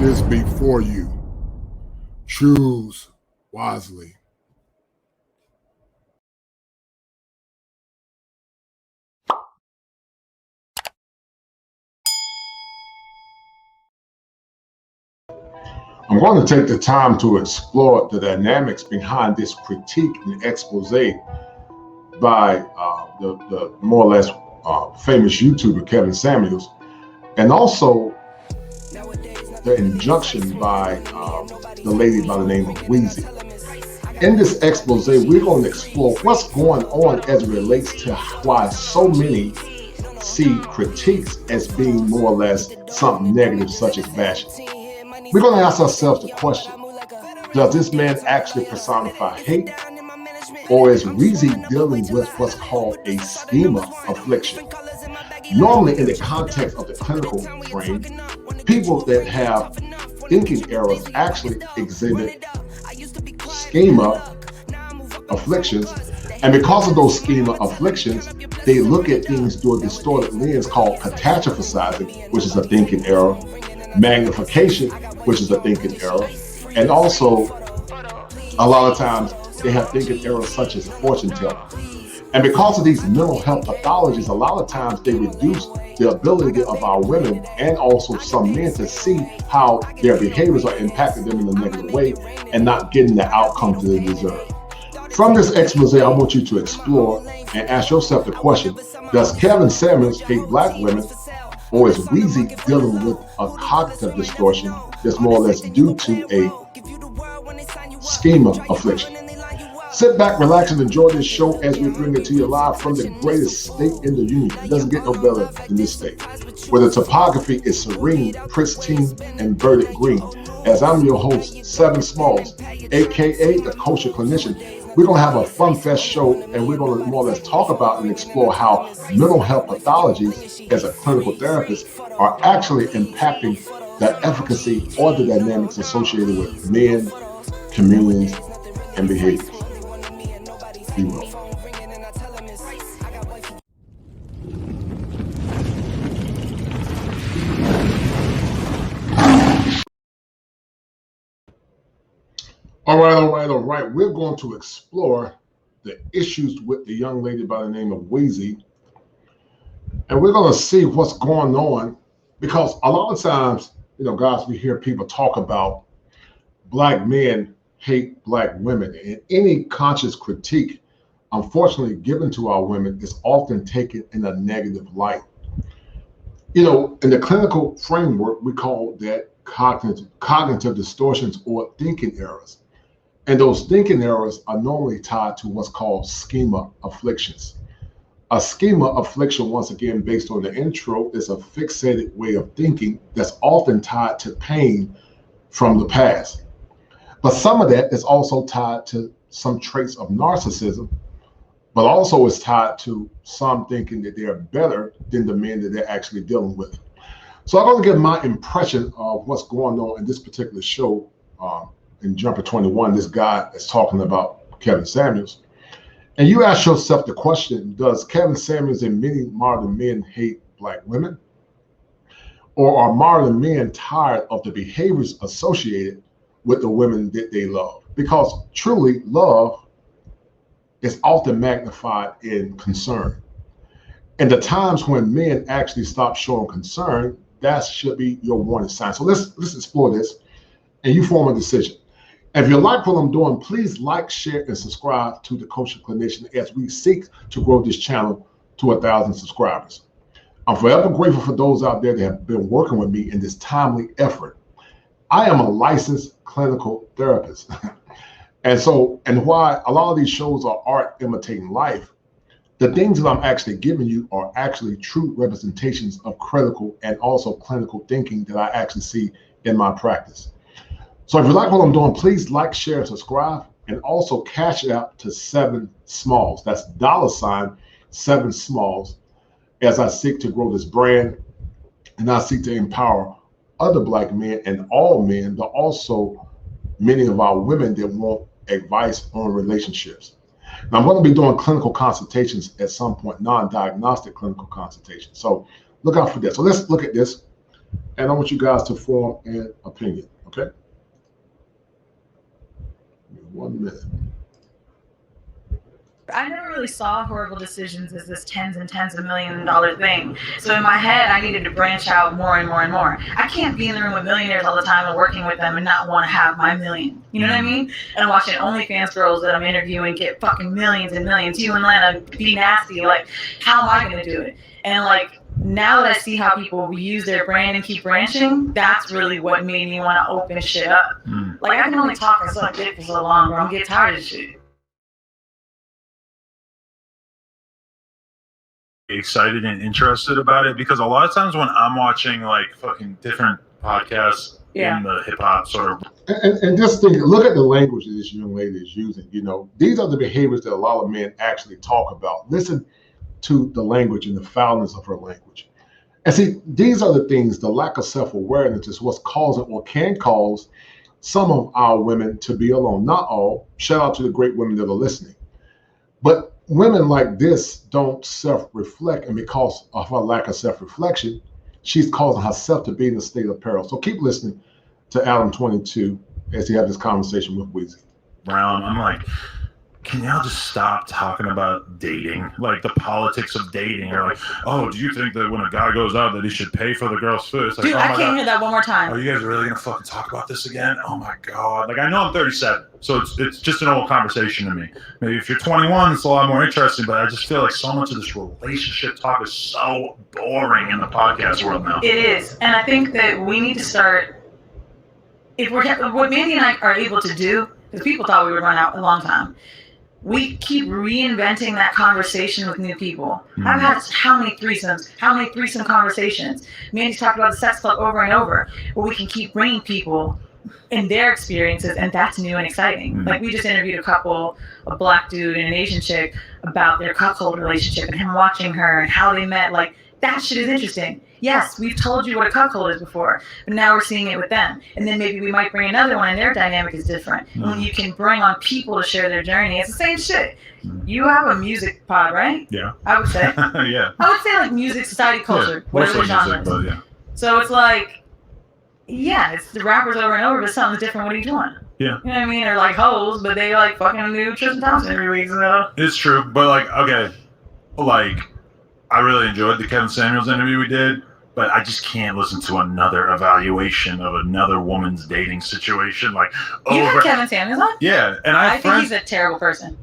this before you. Choose wisely. I'm going to take the time to explore the dynamics behind this critique and expose by the more or less famous YouTuber Kevin Samuels, and also the injunction by the lady by the name of Weezy. In this expose, we're going to explore what's going on as it relates to why so many see critiques as being more or less something negative, such as bashing. We're going to ask ourselves the question, does this man actually personify hate? Or is Weezy dealing with what's called a schema affliction? Normally, in the context of the clinical frame, people that have thinking errors actually exhibit schema afflictions. And because of those schema afflictions, they look at things through a distorted lens called catastrophizing, which is a thinking error, magnification, which is a thinking error, and also a lot of times they have thinking errors such as fortune telling. And because of these mental health pathologies, a lot of times they reduce the ability of our women and also some men to see how their behaviors are impacting them in a negative way and not getting the outcomes that they deserve. From this expose, I want you to explore and ask yourself the question, does Kevin Samuels hate Black women, or is Weezy dealing with a cognitive distortion that's more or less due to a schema affliction? Sit back, relax, and enjoy this show as we bring it to you live from the greatest state in the union. It doesn't get no better than this state, where the topography is serene, pristine, and verdant green. As I'm your host, Seven Smalls, aka the Kosher Clinician, we're going to have a fun fest show, and we're going to more or less talk about and explore how mental health pathologies as a clinical therapist are actually impacting the efficacy or the dynamics associated with men, communities, and behaviors. Be well. All right. We're going to explore the issues with the young lady by the name of Weezy. And we're going to see what's going on, because a lot of times, guys, we hear people talk about Black men hate Black women. And any conscious critique, unfortunately, given to our women is often taken in a negative light. In the clinical framework, we call that cognitive distortions or thinking errors. And those thinking errors are normally tied to what's called schema afflictions. A schema affliction, once again, based on the intro, is a fixated way of thinking that's often tied to pain from the past. But some of that is also tied to some traits of narcissism, but also is tied to some thinking that they're better than the men that they're actually dealing with. So I'm going to give my impression of what's going on in this particular show. In Jumper 21, this guy is talking about Kevin Samuels. And you ask yourself the question, does Kevin Samuels and many modern men hate Black women? Or are modern men tired of the behaviors associated with the women that they love? Because truly, love is often magnified in concern. And the times when men actually stop showing concern, that should be your warning sign. So let's explore this, and you form a decision. If you like what I'm doing, please like, share, and subscribe to the Kosher Clinician as we seek to grow this channel to 1,000 subscribers. I'm forever grateful for those out there that have been working with me in this timely effort. I am a licensed clinical therapist. and why a lot of these shows are art imitating life, the things that I'm actually giving you are actually true representations of critical and also clinical thinking that I actually see in my practice. So if you like what I'm doing, please like, share, and subscribe, and also cash it out to 7 Smalls. That's $7 Smalls, as I seek to grow this brand, and I seek to empower other Black men and all men, but also many of our women that want advice on relationships. Now, I'm going to be doing clinical consultations at some point, non-diagnostic clinical consultations. So look out for that. So let's look at this. and I want you guys to form an opinion, okay? 1 minute. I never really saw horrible decisions as this tens and tens of $1,000,000 thing. So in my head, I needed to branch out more and more and more. I can't be in the room with millionaires all the time and working with them and not want to have my million. You know what I mean? And watching OnlyFans girls that I'm interviewing get fucking millions and millions. You and Lana be nasty. Like, how am I going to do it? And like, now that I see how people use their brand and keep branching, that's really what made me want to open shit up. Like, I can only talk and suck dick for so long, or I'm getting tired of shit. Excited and interested about it, because a lot of times when I'm watching like fucking different podcasts in the hip hop sort of, and just think, look at the language that this young lady is using. You know, these are the behaviors that a lot of men actually talk about. Listen to the language and the foulness of her language. And see, these are the things, the lack of self-awareness is what's causing or can cause some of our women to be alone. Not all. Shout out to the great women that are listening. But women like this don't self-reflect, and because of her lack of self-reflection, she's causing herself to be in a state of peril. So keep listening to Adam 22 as he had this conversation with Weezy. Brown, I'm like, can y'all just stop talking about dating? Like the politics of dating, or like, oh, do you think that when a guy goes out that he should pay for the girl's food? It's like, dude, oh I can't hear that one more time. Are you guys really gonna fucking talk about this again? Oh my god! Like, I know I'm 37, so it's just an old conversation to me. Maybe if you're 21, it's a lot more interesting. But I just feel like so much of this relationship talk is so boring in the podcast world now. It is, and I think that we need to start. If we're what Mandy and I are able to do, because people thought we would run out a long time. We keep reinventing that conversation with new people. I've had how many threesome conversations. Mandy's talked about the sex club over and over, where we can keep bringing people and their experiences, and that's new and exciting. Like, we just interviewed a couple, a black dude and an Asian chick, about their cuckold relationship and him watching her and how they met. Like, that shit is interesting. Yes, we've told you what a cuckold is before, but now we're seeing it with them. And then maybe we might bring another one, and their dynamic is different. And when you can bring on people to share their journey, it's the same shit. You have a music pod, right? Yeah. I would say. Yeah. I would say like music, society, culture, whatever the genre is. But yeah. So it's like, yeah, it's the rappers over and over, but something's different with each one. Yeah. You know what I mean? They're like hoes, but they like fucking do Tristan Thompson every week. So. It's true, but like, okay, like, I really enjoyed the Kevin Samuels interview we did, but I just can't listen to another evaluation of another woman's dating situation. Like, you had Kevin Samuels on? Yeah, and I think he's a terrible person.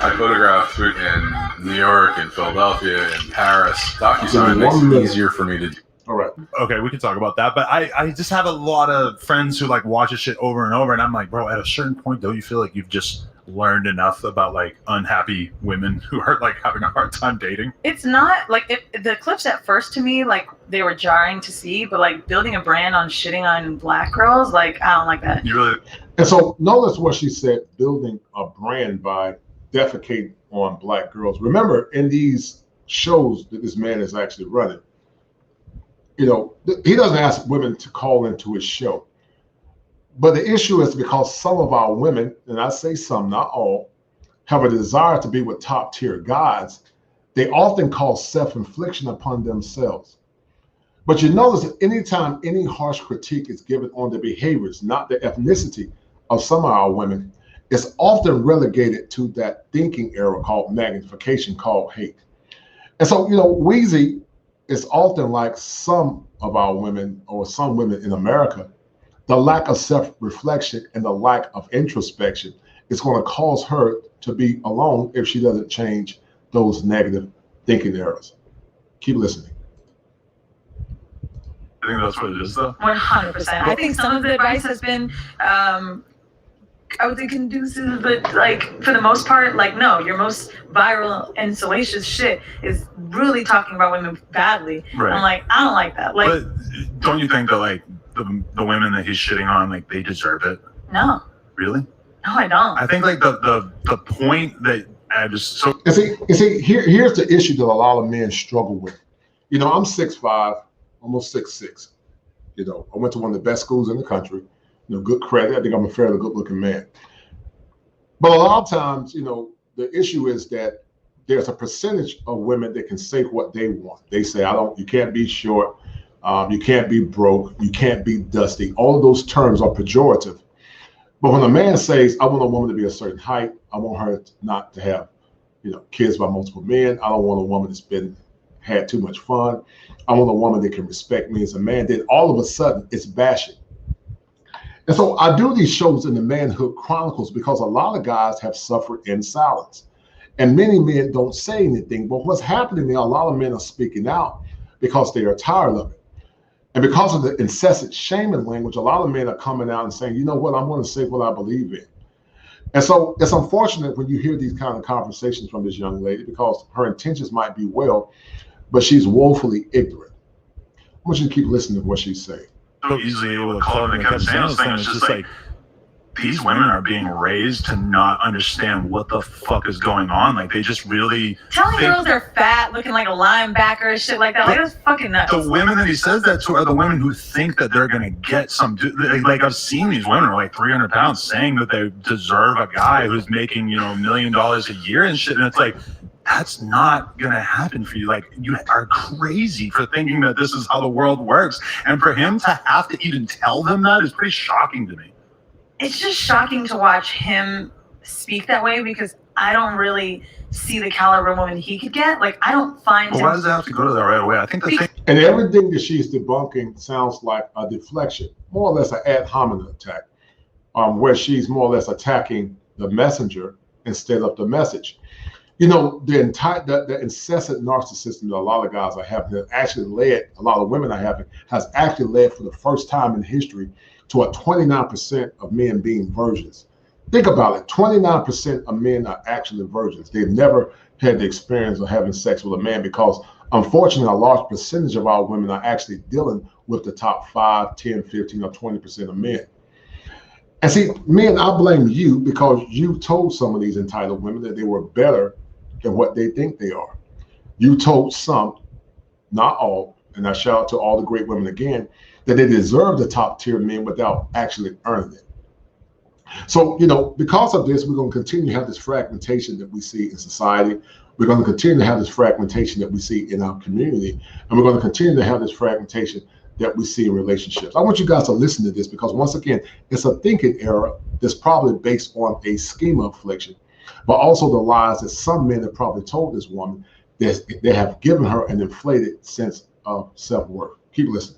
I photographed in New York and Philadelphia and Paris. DocuSign makes it easier for me to do. All right. Okay, we can talk about that, but I just have a lot of friends who like watch this shit over and over, and I'm like, bro, at a certain point, don't you feel like you've just learned enough about like unhappy women who are like having a hard time dating? It's not like the clips at first to me, like they were jarring to see, but like building a brand on shitting on black girls, like I don't like that. You really? And so notice what she said, building a brand by defecating on black girls. Remember, in these shows that this man is actually running, you know, he doesn't ask women to call into his show. But the issue is because some of our women, and I say some, not all, have a desire to be with top tier guys, they often cause self-infliction upon themselves. But you notice that anytime any harsh critique is given on the behaviors, not the ethnicity of some of our women, it's often relegated to that thinking era called magnification, called hate. And so, you know, Weezy is often like some of our women, or some women in America. The lack of self-reflection and the lack of introspection is going to cause her to be alone if she doesn't change those negative thinking errors. Keep listening. I think that's what it is, though. 100%. I think some of the advice has been, I would say conducive, but like for the most part, like no, your most viral and salacious shit is really talking about women badly. Right. I'm like, I don't like that. Like, but don't you think that like the women that he's shitting on, like they deserve it? No. Really? No, I don't. I think like the point that I just so. You see, here's the issue that a lot of men struggle with. You know, I'm 6'5", almost 6'6". You know, I went to one of the best schools in the country. You know, good credit. I think I'm a fairly good-looking man. But a lot of times, you know, the issue is that there's a percentage of women that can say what they want. They say, you can't be short. You can't be broke. You can't be dusty. All of those terms are pejorative. But when a man says, I want a woman to be a certain height, I want her not to have, kids by multiple men. I don't want a woman that's had too much fun. I want a woman that can respect me as a man. Then all of a sudden it's bashing. And so I do these shows in the Manhood Chronicles because a lot of guys have suffered in silence. And many men don't say anything. But what's happening there, a lot of men are speaking out because they are tired of it. And because of the incessant shaming language, a lot of men are coming out and saying, you know what, I'm going to say what I believe in. And so it's unfortunate when you hear these kind of conversations from this young lady because her intentions might be well, but she's woefully ignorant. I want you to keep listening to what she's saying. So easily able to call it the Kevin Samuels thing. It's just like, these women are being raised to not understand what the fuck is going on. Like, they just really telling girls they're fat, looking like a linebacker and shit like that. Like, that's fucking nuts. The women that he says that to are the women who think that they're gonna get some. Like, I've seen these women who are like 300 pounds saying that they deserve a guy who's making $1 million a year and shit. And it's like, that's not gonna happen for you. Like, you are crazy for thinking that this is how the world works. And for him to have to even tell them that is pretty shocking to me. It's just shocking to watch him speak that way because I don't really see the caliber of woman he could get. Like, I don't find him. Why does it have to go to that right away? I think the thing. And everything that she's debunking sounds like a deflection, more or less an ad hominem attack, where she's more or less attacking the messenger instead of the message. The incessant narcissism that a lot of guys are having that actually led, a lot of women are having, has actually led for the first time in history to a 29% of men being virgins. Think about it, 29% of men are actually virgins. They've never had the experience of having sex with a man because unfortunately a large percentage of our women are actually dealing with the top 5, 10, 15, or 20% of men. And see, men, I blame you because you told some of these entitled women that they were better than what they think they are. You told some, not all, and I shout out to all the great women again, that they deserve the top tier men without actually earning it. So, because of this, we're going to continue to have this fragmentation that we see in society. We're going to continue to have this fragmentation that we see in our community. And we're going to continue to have this fragmentation that we see in relationships. I want you guys to listen to this because once again, it's a thinking error that's probably based on a schema affliction, but also the lies that some men have probably told this woman that they have given her an inflated sense of self-worth. Keep listening.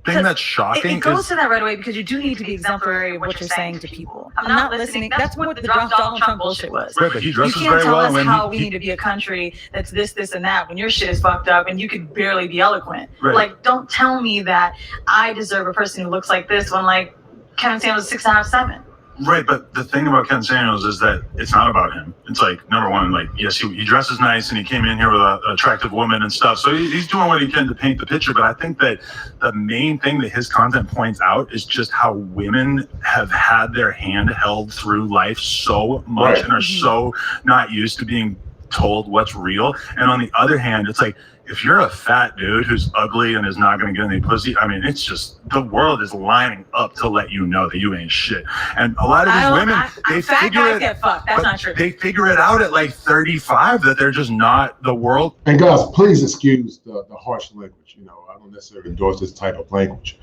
Thing that's shocking it goes to that right away because you do need to be exemplary of what you're saying to people. I'm not listening. That's what the Donald Trump bullshit was. Right, but he dresses you can't very tell well us how we need to be a country that's this, and that when your shit is fucked up and you could barely be eloquent. Right. Like, don't tell me that I deserve a person who looks like this when, like, Kevin Samuels is 6.5, 7. Right, but the thing about Ken Samuels is that it's not about him. It's like, number one, like, yes, he dresses nice and he came in here with an attractive woman and stuff. So he's doing what he can to paint the picture. But I think that the main thing that his content points out is just how women have had their hand held through life so much and are so not used to being told what's real. And on the other hand, it's like, if you're a fat dude who's ugly and is not going to get any pussy, I mean, it's just, the world is lining up to let you know that you ain't shit. And a lot of these women, they figure it. Get fucked. That's not true. They figure it out at like 35 that they're just not the world. And guys, please excuse the harsh language. I don't necessarily endorse this type of language,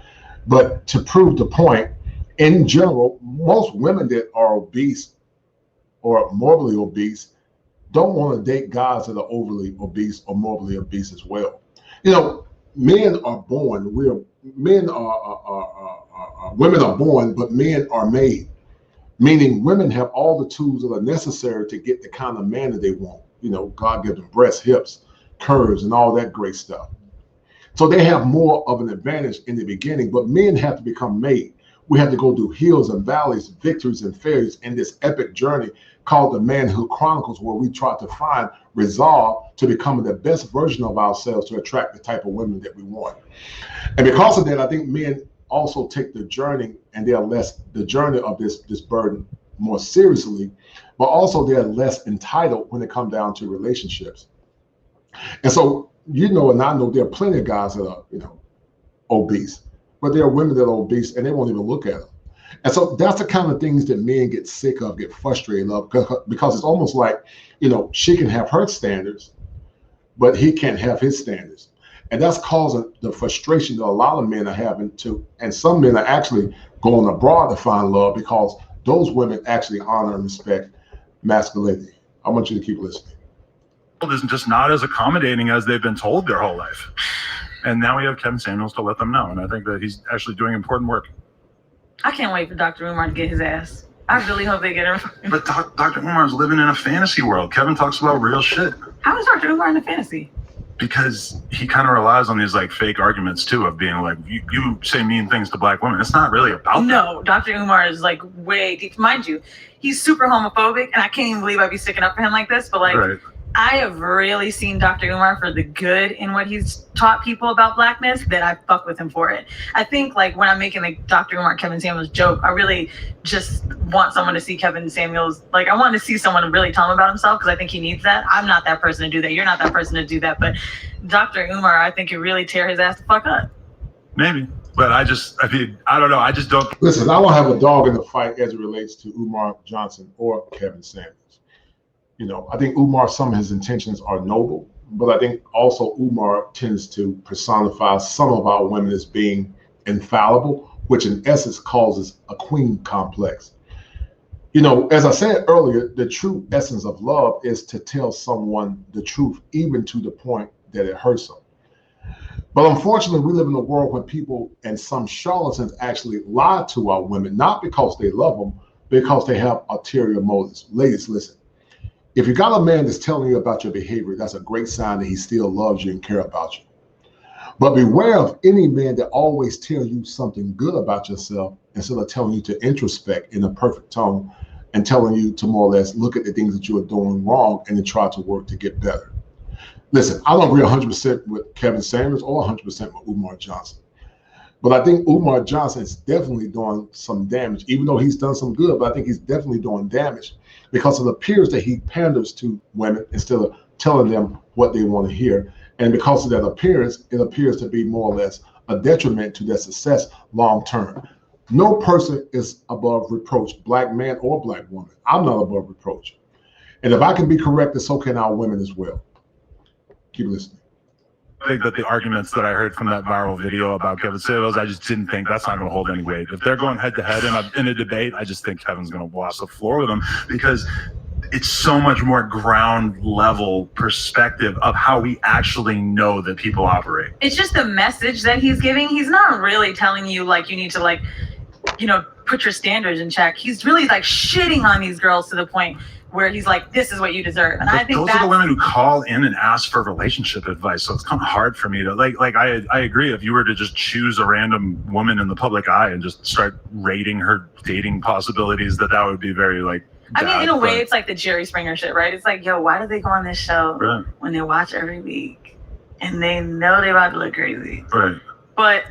but to prove the point, in general, most women that are obese or morbidly obese don't want to date guys that are overly obese or morbidly obese as well. Men are born. Women are born, but men are made. Meaning, women have all the tools that are necessary to get the kind of man that they want. God gives them breasts, hips, curves, and all that great stuff. So they have more of an advantage in the beginning. But men have to become made. We have to go through hills and valleys, victories and failures in this epic journey called the Manhood Chronicles, where we try to find resolve to becoming the best version of ourselves to attract the type of women that we want. And because of that, I think men also take the journey and they're less the journey of this burden more seriously, but also they're less entitled when it comes down to relationships. And so, and I know there are plenty of guys that are, obese, but there are women that are obese and they won't even look at them. And so that's the kind of things that men get sick of, get frustrated of, because it's almost like, she can have her standards, but he can't have his standards. And that's causing the frustration that a lot of men are having to, and some men are actually going abroad to find love because those women actually honor and respect masculinity. I want you to keep listening. Is just not as accommodating as they've been told their whole life. And now we have Kevin Samuels to let them know. And I think that he's actually doing important work. I can't wait for Dr. Umar to get his ass. I really hope they get him. But Dr. Umar is living in a fantasy world. Kevin talks about real shit. How is Dr. Umar in a fantasy? Because he kind of relies on these like fake arguments too of being like, you say mean things to black women. It's not really about No, that. Dr. Umar is like way deep. Mind you, he's super homophobic, and I can't even believe I'd be sticking up for him like this, but like, Right. I have really seen Dr. Umar for the good in what he's taught people about blackness that I fuck with him for it. I think like when I'm making the Dr. Umar Kevin Samuels joke, I really just want someone to see Kevin Samuels. Like I want to see someone really tell him about himself because I think he needs that. I'm not that person to do that. You're not that person to do that. But Dr. Umar, I think you really tear his ass the fuck up. Maybe. But I don't know. I just don't. Listen, I don't have a dog in the fight as it relates to Umar Johnson or Kevin Samuels. You know, I think Umar, some of his intentions are noble, but I think also Umar tends to personify some of our women as being infallible, which in essence causes a queen complex. You know, as I said earlier, the true essence of love is to tell someone the truth, even to the point that it hurts them. But unfortunately, we live in a world where people and some charlatans actually lie to our women, not because they love them, because they have ulterior motives. Ladies, listen. If you got a man that's telling you about your behavior, that's a great sign that he still loves you and cares about you. But beware of any man that always tells you something good about yourself instead of telling you to introspect in a perfect tone and telling you to more or less look at the things that you are doing wrong and then try to work to get better. Listen, I don't agree 100% with Kevin Samuels or 100% with Umar Johnson. But I think Umar Johnson is definitely doing some damage, even though he's done some good, but I think he's definitely doing damage because it appears that he panders to women instead of telling them what they want to hear. And because of that appearance, it appears to be more or less a detriment to their success long term. No person is above reproach, black man or black woman. I'm not above reproach. And if I can be corrected, so can our women as well. Keep listening. I think that the arguments that I heard from that viral video about Kevin Samuels, I just didn't think that's not going to hold any weight. If they're going head to head in a debate, I just think Kevin's going to wash the floor with him because it's so much more ground level perspective of how we actually know that people operate. It's just the message that he's giving. He's not really telling you like you need to like, you know, put your standards in check. He's really like shitting on these girls to the point where he's like, this is what you deserve. And I think those are the women who call in and ask for relationship advice. So it's kind of hard for me to like I agree. If you were to just choose a random woman in the public eye and just start rating her dating possibilities, that would be very like I mean, in a way, it's like the Jerry Springer shit, right? It's like, yo, why do they go on this show when they watch every week and they know they about to look crazy? Right. But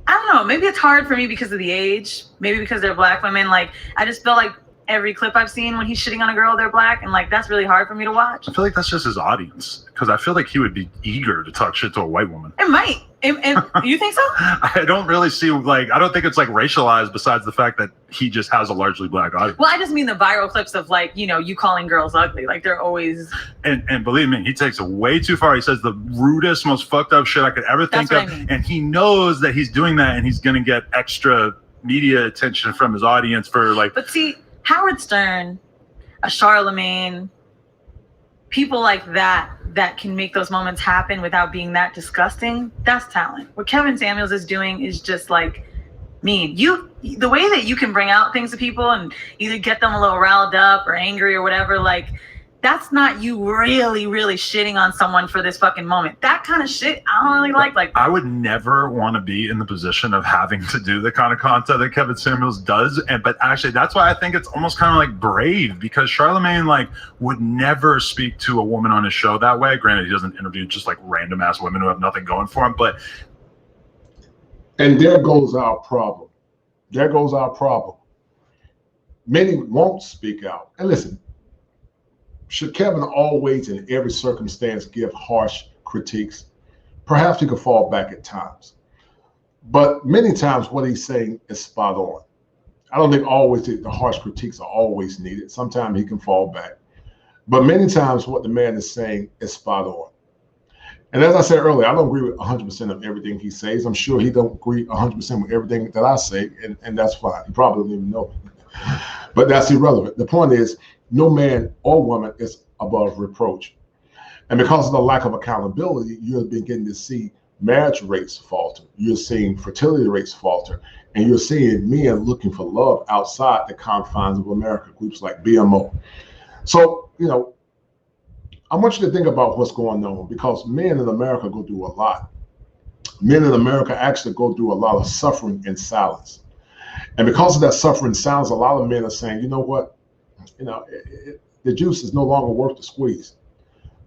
I don't know. Maybe it's hard for me because of the age. Maybe because they're black women. Like, I just feel like every clip I've seen when he's shitting on a girl, they're black, and like that's really hard for me to watch. I feel like that's just his audience because I feel like he would be eager to talk shit to a white woman. It might. You think so? I don't really see I don't think it's like racialized besides the fact that he just has a largely black audience. Well, I just mean the viral clips of like, you know, you calling girls ugly. Like they're always. And believe me, he takes it way too far. He says the rudest, most fucked up shit I could ever think of. I mean. And he knows that he's doing that and he's going to get extra media attention from his audience for like. But see, Howard Stern, a Charlemagne, people like that can make those moments happen without being that disgusting. That's talent. What Kevin Samuels is doing is just like mean. The way that you can bring out things to people and either get them a little riled up or angry or whatever, like that's not you really, really shitting on someone for this fucking moment. That kind of shit I don't really like. I would never want to be in the position of having to do the kind of content that Kevin Samuels does. But actually, that's why I think it's almost kind of like brave because Charlemagne like would never speak to a woman on his show that way. Granted, he doesn't interview just like random ass women who have nothing going for him. And there goes our problem. There goes our problem. Many won't speak out. And listen, should Kevin always in every circumstance give harsh critiques? Perhaps he could fall back at times. But many times what he's saying is spot on. I don't think always the harsh critiques are always needed. Sometimes he can fall back. But many times what the man is saying is spot on. And as I said earlier, I don't agree with 100% of everything he says. I'm sure he don't agree 100% with everything that I say, and that's fine. He probably don't even know. But that's irrelevant. The point is, no man or woman is above reproach. And because of the lack of accountability, you're beginning to see marriage rates falter. You're seeing fertility rates falter. And you're seeing men looking for love outside the confines of America, groups like BMO. So, you know, I want you to think about what's going on, because men in America go through a lot. Men in America actually go through a lot of suffering in silence. And because of that suffering in silence, a lot of men are saying, you know what, you know, the juice is no longer worth the squeeze.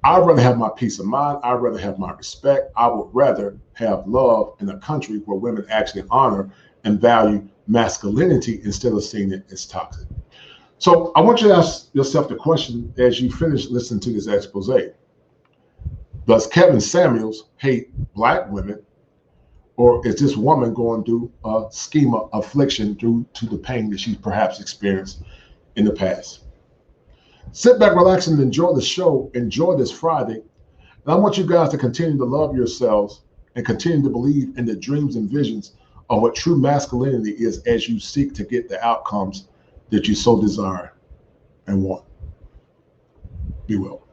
I'd rather have my peace of mind. I'd rather have my respect. I would rather have love in a country where women actually honor and value masculinity instead of seeing it as toxic. So I want you to ask yourself the question as you finish listening to this expose. Does Kevin Samuels hate Black women, or is this woman going through a schema affliction due to the pain that she's perhaps experienced in the past? Sit back, relax, and enjoy the show. Enjoy this Friday. And I want you guys to continue to love yourselves and continue to believe in the dreams and visions of what true masculinity is as you seek to get the outcomes that you so desire and want. Be well.